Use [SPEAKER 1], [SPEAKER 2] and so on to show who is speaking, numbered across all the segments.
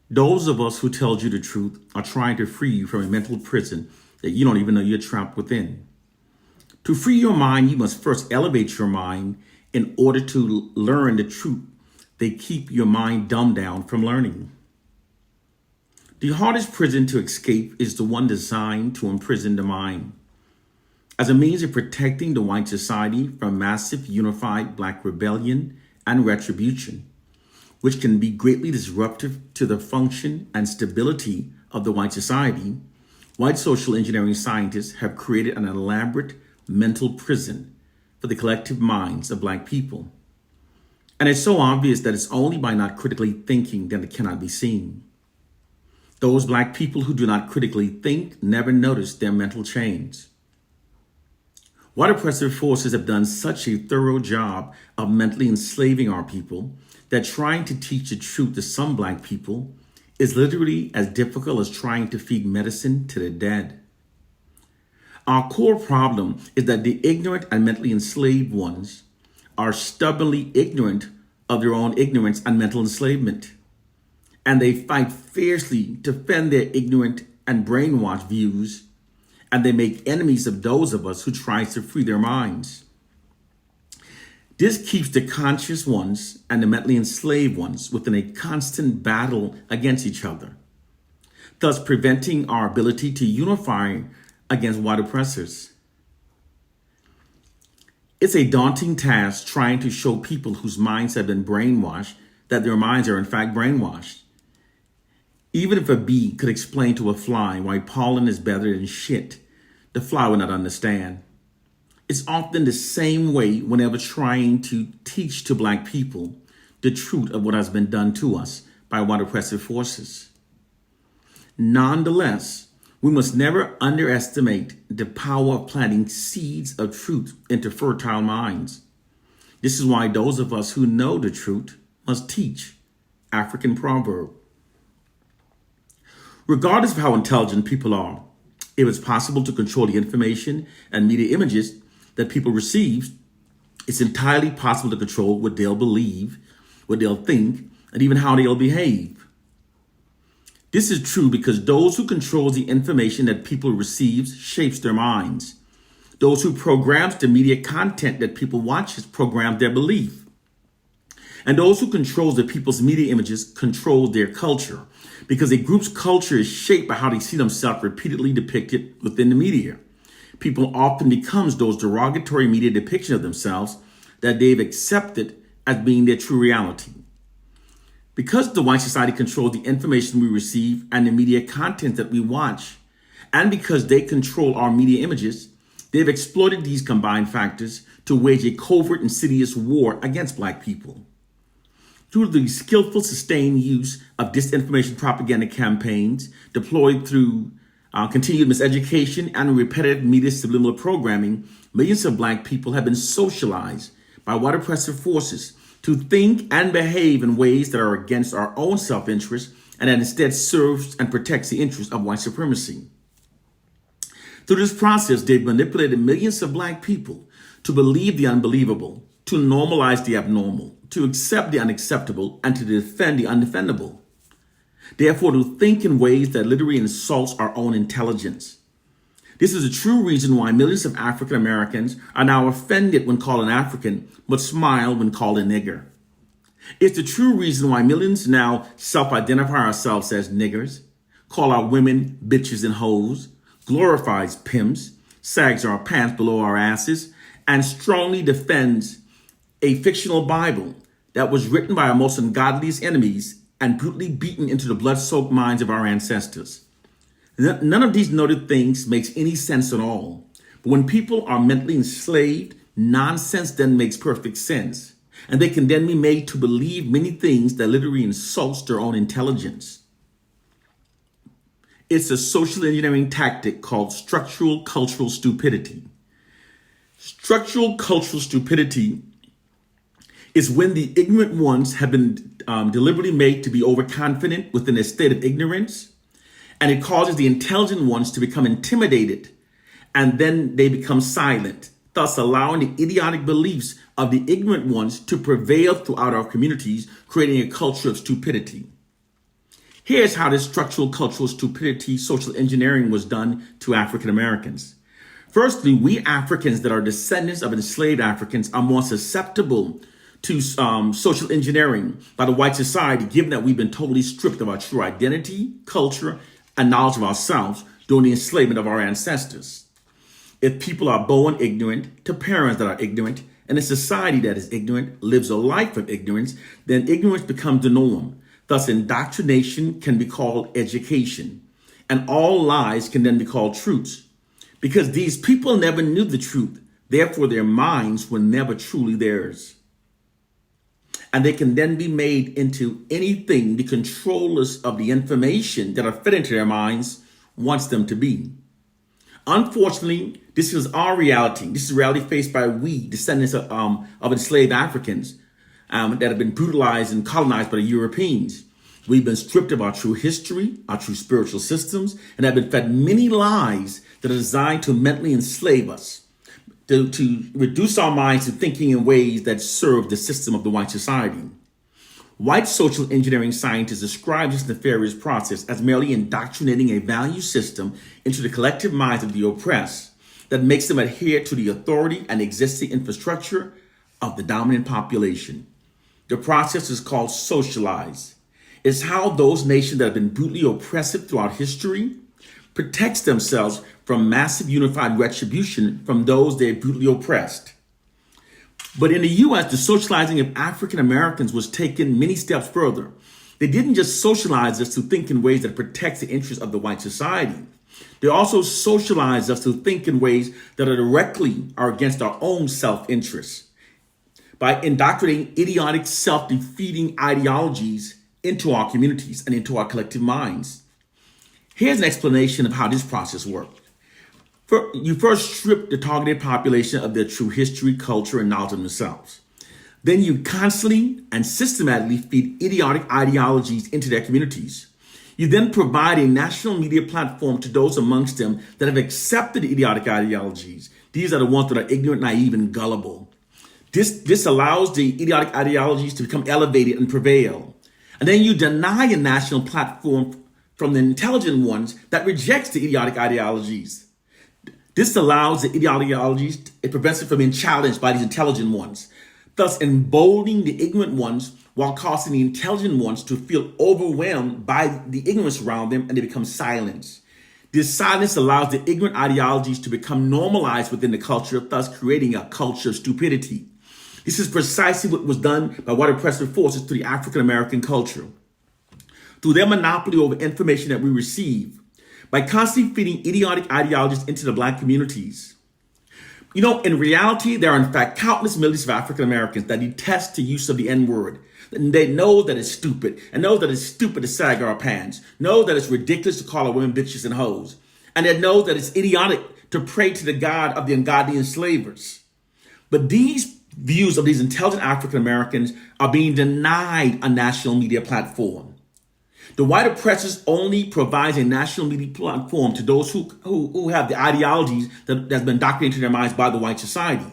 [SPEAKER 1] Those of us who tells you the truth are trying to free you from a mental prison that you don't even know you're trapped within. To free your mind, you must first elevate your mind in order to learn the truth. They keep your mind dumbed down from learning. The hardest prison to escape is the one designed to imprison the mind. As a means of protecting the white society from massive unified black rebellion and retribution, which can be greatly disruptive to the function and stability of the white society, white social engineering scientists have created an elaborate mental prison for the collective minds of black people. And it's so obvious that it's only by not critically thinking that it cannot be seen. Those black people who do not critically think never notice their mental chains. White oppressive forces have done such a thorough job of mentally enslaving our people that trying to teach the truth to some black people is literally as difficult as trying to feed medicine to the dead. Our core problem is that the ignorant and mentally enslaved ones are stubbornly ignorant of their own ignorance and mental enslavement. And they fight fiercely to defend their ignorant and brainwashed views, and they make enemies of those of us who try to free their minds. This keeps the conscious ones and the mentally enslaved ones within a constant battle against each other, thus preventing our ability to unify against white oppressors. It's a daunting task trying to show people whose minds have been brainwashed that their minds are in fact brainwashed. Even if a bee could explain to a fly why pollen is better than shit, the fly would not understand. It's often the same way whenever trying to teach to black people the truth of what has been done to us by white oppressive forces. Nonetheless, we must never underestimate the power of planting seeds of truth into fertile minds. This is why those of us who know the truth must teach. African proverb. Regardless of how intelligent people are, if it's possible to control the information and media images that people receive, it's entirely possible to control what they'll believe, what they'll think, and even how they'll behave. This is true because those who control the information that people receive shapes their minds. Those who programs the media content that people watch program their belief. And those who control the people's media images control their culture, because a group's culture is shaped by how they see themselves repeatedly depicted within the media. People often becomes those derogatory media depictions of themselves that they've accepted as being their true reality. Because the white society controls the information we receive and the media content that we watch, and because they control our media images, they've exploited these combined factors to wage a covert, insidious war against black people. Through the skillful, sustained use of disinformation propaganda campaigns deployed through continued miseducation and repetitive media subliminal programming, millions of black people have been socialized by white oppressive forces to think and behave in ways that are against our own self-interest and that instead serves and protects the interests of white supremacy. Through this process, they've manipulated millions of black people to believe the unbelievable, to normalize the abnormal, to accept the unacceptable, and to defend the undefendable. Therefore, to think in ways that literally insults our own intelligence. This is a true reason why millions of African Americans are now offended when called an African, but smile when called a nigger. It's the true reason why millions now self-identify ourselves as niggers, call our women bitches and hoes, glorifies pimps, sags our pants below our asses, and strongly defends a fictional Bible that was written by our most ungodliest enemies and brutally beaten into the blood-soaked minds of our ancestors. None of these noted things makes any sense at all. But when people are mentally enslaved, nonsense then makes perfect sense. And they can then be made to believe many things that literally insults their own intelligence. It's a social engineering tactic called structural cultural stupidity. Structural cultural stupidity is when the ignorant ones have been deliberately made to be overconfident within a state of ignorance, and it causes the intelligent ones to become intimidated, and then they become silent, thus allowing the idiotic beliefs of the ignorant ones to prevail throughout our communities, creating a culture of stupidity. Here's how this structural cultural stupidity social engineering was done to African Americans. Firstly, we Africans that are descendants of enslaved Africans are more susceptible to social engineering by the white society, given that we've been totally stripped of our true identity, culture, and knowledge of ourselves during the enslavement of our ancestors. If people are born ignorant to parents that are ignorant, and a society that is ignorant lives a life of ignorance, then ignorance becomes the norm. Thus, indoctrination can be called education, and all lies can then be called truths. Because these people never knew the truth, therefore their minds were never truly theirs. And they can then be made into anything the controllers of the information that are fed into their minds wants them to be. Unfortunately, this is our reality. This is reality faced by we, descendants of enslaved Africans that have been brutalized and colonized by the Europeans. We've been stripped of our true history, our true spiritual systems, and have been fed many lies that are designed to mentally enslave us, to reduce our minds to thinking in ways that serve the system of the white society. White social engineering scientists describe this nefarious process as merely indoctrinating a value system into the collective minds of the oppressed that makes them adhere to the authority and existing infrastructure of the dominant population. The process is called socialize. It's how those nations that have been brutally oppressive throughout history protects themselves from massive unified retribution from those they brutally oppressed. But in the U.S., the socializing of African Americans was taken many steps further. They didn't just socialize us to think in ways that protects the interests of the white society. They also socialize us to think in ways that are against our own self-interest by indoctrinating idiotic, self-defeating ideologies into our communities and into our collective minds. Here's an explanation of how this process worked. You first strip the targeted population of their true history, culture, and knowledge of themselves. Then you constantly and systematically feed idiotic ideologies into their communities. You then provide a national media platform to those amongst them that have accepted the idiotic ideologies. These are the ones that are ignorant, naive, and gullible. This allows the idiotic ideologies to become elevated and prevail. And then you deny a national platform from the intelligent ones that rejects the idiotic ideologies. This allows the ideologies, it prevents it from being challenged by these intelligent ones, thus emboldening the ignorant ones while causing the intelligent ones to feel overwhelmed by the ignorance around them and they become silenced. This silence allows the ignorant ideologies to become normalized within the culture, thus creating a culture of stupidity. This is precisely what was done by white oppressive forces to the African American culture. Through their monopoly over information that we receive, by constantly feeding idiotic ideologies into the black communities. In reality, there are in fact countless millions of African Americans that detest the use of the N-word. And they know that it's stupid, and know that it's stupid to sag our pants, know that it's ridiculous to call our women bitches and hoes, and they know that it's idiotic to pray to the God of the ungodly enslavers. But these views of these intelligent African Americans are being denied a national media platform. The white oppressors only provides a national media platform to those who have the ideologies that's been indoctrinated into their minds by the white society.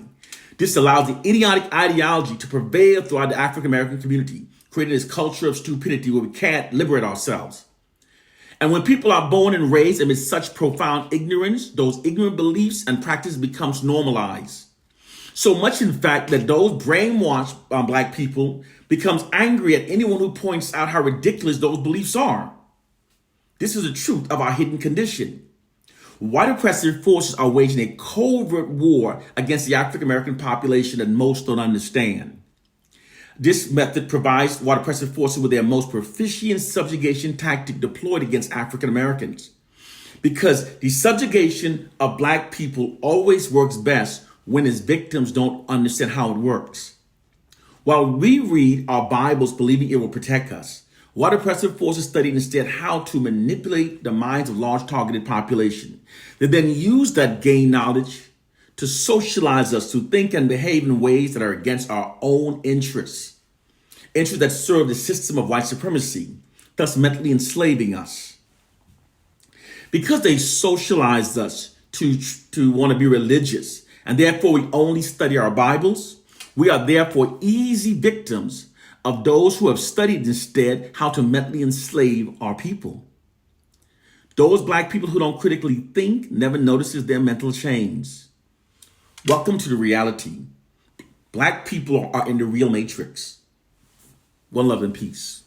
[SPEAKER 1] This allows the idiotic ideology to prevail throughout the African American community, creating this culture of stupidity where we can't liberate ourselves. And when people are born and raised amidst such profound ignorance, those ignorant beliefs and practices becomes normalized. So much, in fact, that those brainwashed black people becomes angry at anyone who points out how ridiculous those beliefs are. This is the truth of our hidden condition. White oppressive forces are waging a covert war against the African American population that most don't understand. This method provides white oppressive forces with their most proficient subjugation tactic deployed against African Americans. Because the subjugation of black people always works best when its victims don't understand how it works. While we read our Bibles believing it will protect us, white oppressive forces study instead how to manipulate the minds of large targeted population. They then use that gained knowledge to socialize us to think and behave in ways that are against our own interests that serve the system of white supremacy, thus mentally enslaving us. Because they socialized us to want to be religious, and therefore we only study our Bibles, we are therefore easy victims of those who have studied instead how to mentally enslave our people. Those black people who don't critically think never notices their mental chains. Welcome to the reality. Black people are in the real matrix. One love and peace.